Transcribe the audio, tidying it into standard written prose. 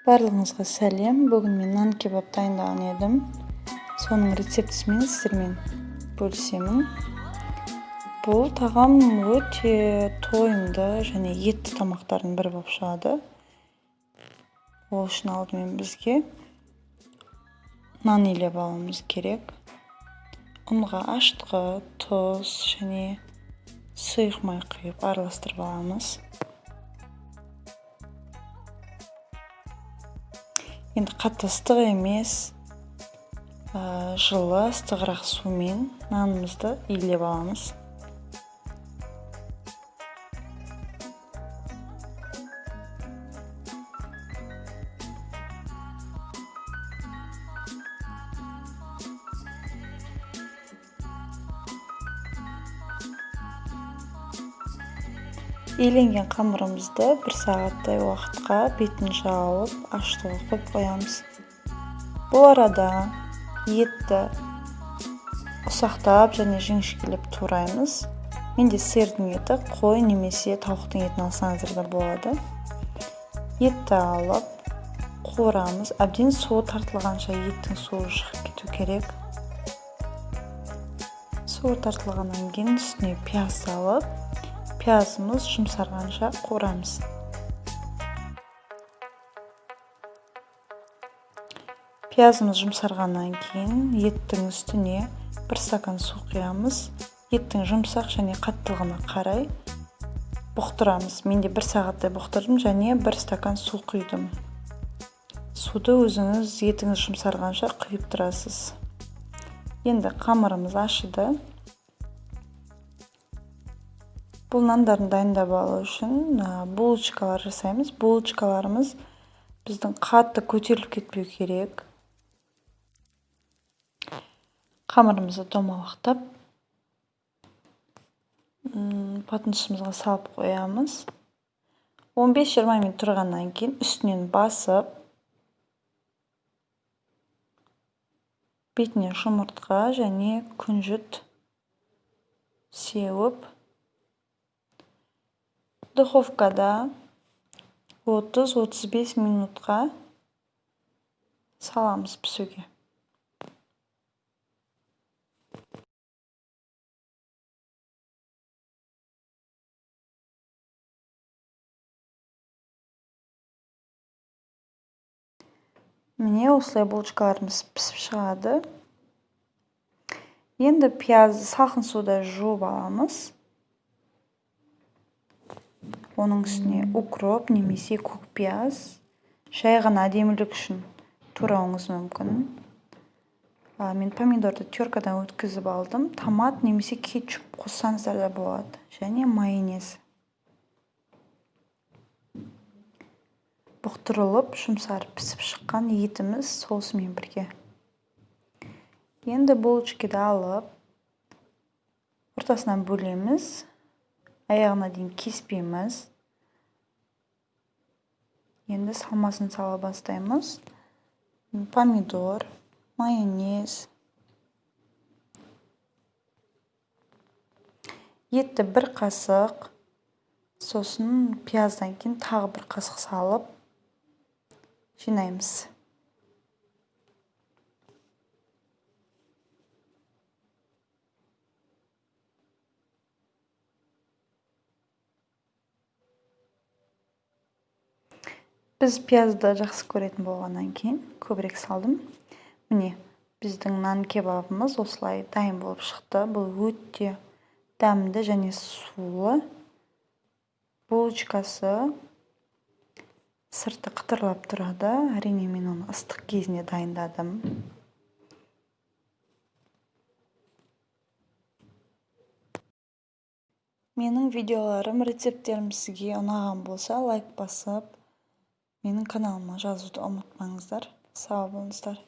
Барлығыңызға сәлем. Бүгін мен нан кебап дайындаған едім. Соның рецептісімен сіздермен бөлісемін. Бұл тағам өте тойымды және етті тамақтардың бірі болып шығады. Ол үшін алдымен бізге нан илеп алуымыз керек. Ұнға аштығы, тұз және сұйық май құйып араластырып аламыз. Енді қатты ыстық емес, жылы ыстығырақ сумен нанымызды илеп аламыз. Иленген қамырымызды 1 сағаттай уақытқа бетін жауып, аштыға қойып қоямыз. Бұл арада етті ұсақтап және жіңішкелеп тураймыз. Менде сиырдың еті, қой немесе тауықтың етін алсаңыздар да болады. Етті алып, қуырамыз. Әбден суы тартылғанша еттің суы шығып кету керек. Суы тартылғаннан кейін үстіне пияз салып, пиязымыз жұмсарғанша қуырамыз. Пиязымыз жұмсарғаннан кейін еттің үстіне 1 стакан су құямыз. Еттің жұмсақ және қаттылығына қарай бұқтырамыз. Менде 1 сағаттай бұқтырдым және 1 стакан су құйдым. Суды өзіңіз етіңіз жұмсарғанша құйып тұрасыз. Енді қамырымыз ашыды. Бұл нандарын дайындап алу үшін булочкалар жасаймыз. Булочкаларымыз біздің қатты көтеріліп кетпеу керек. Қамырымызды домалақтап, патыншымызға салып қоямыз. 15-20 минут тұрғаннан кейін үстінен басып, бетіне жұмыртқа және күнжіт сеуіп, духовкада 30-35 минутқа саламыз пісуге. Міне осылай булочкаларымыз пісіп шығады. Енді пиязды салқын суда жуып аламыз. Оның үстіне укроп немесе көк пияз, жай ғана әдемілік үшін турауыңыз мүмкін. Мен помидорды теркадан өткізіп алдым. Томат немесе кетчуп қоссаңыздар да болады. Және майонез. Бұқтырылып, жұмсарып пісіп шыққан етіміз соусымен бірге. Енді булочканы алып, ортасынан бөлеміз. Аяғына дейін кеспейміз. Енді салмасын сала бастаймыз. Помидор, майонез. Етті 1 қасық, сосын пияздан кейін тағы 1 қасық салып жинаймыз. Біз пиязды жақсы көретін болғаннан кейін көбірек салдым. Міне, біздің нан кебабымыз осылай дайын болып шықты. Бұл өте дәмді және сулы. Булочкасы сырты қытырлап тұрады. Әрине мен оны ыстық кезінде дайындадым. Менің видеоларым, рецепттерім сізге ұнаған болса, лайк басып, менің каналыма жазуды ұмытпаңыздар. Сау болыңыздар.